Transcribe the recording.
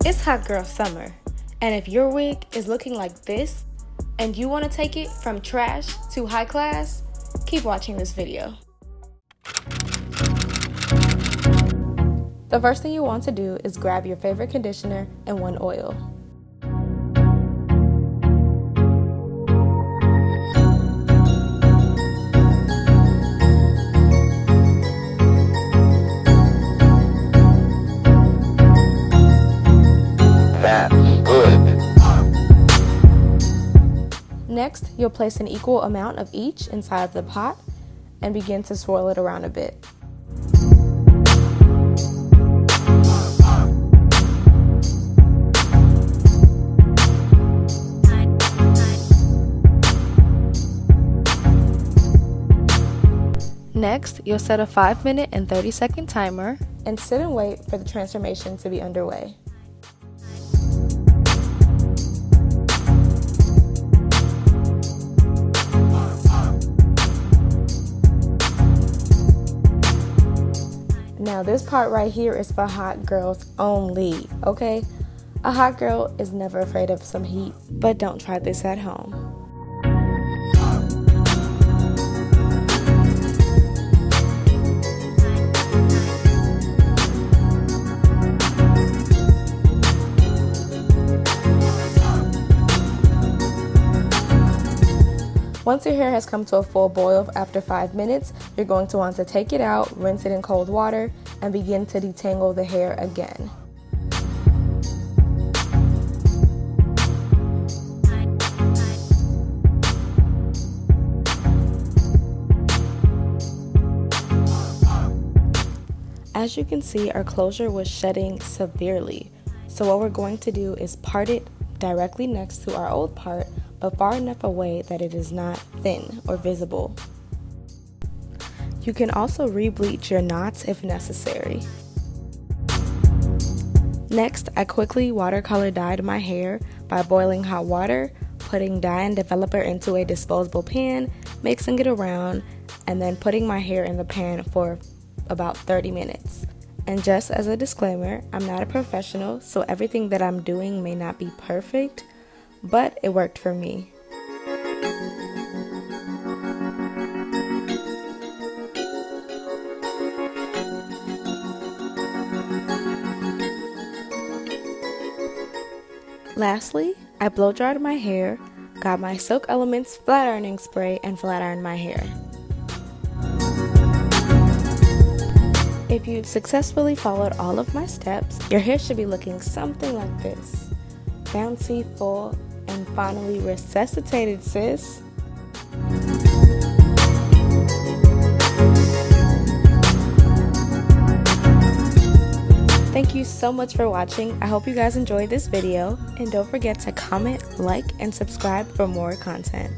It's hot girl summer, and if your wig is looking like this and you want to take it from trash to high class, keep watching this video. The first thing you want to do is grab your favorite conditioner and one oil. Next, you'll place an equal amount of each inside of the pot and begin to swirl it around a bit. Next, you'll set a 5-minute and 30-second timer and sit and wait for the transformation to be underway. Now this part right here is for hot girls only, okay? A hot girl is never afraid of some heat, but don't try this at home. Once your hair has come to a full boil after 5 minutes, you're going to want to take it out, rinse it in cold water, and begin to detangle the hair again. As you can see, our closure was shedding severely. So what we're going to do is part it directly next to our old part, but far enough away that it is not thin or visible. You can also re-bleach your knots if necessary. Next, I quickly watercolor dyed my hair by boiling hot water, putting dye and developer into a disposable pan, mixing it around, and then putting my hair in the pan for about 30 minutes. And just as a disclaimer, I'm not a professional, so everything that I'm doing may not be perfect, but it worked for me. Lastly, I blow dried my hair, got my Silk Elements flat ironing spray, and flat ironed my hair. If you've successfully followed all of my steps, your hair should be looking something like this. Bouncy, full, and finally resuscitated, sis. Thank you so much for watching. I hope you guys enjoyed this video, and don't forget to comment, like, and subscribe for more content.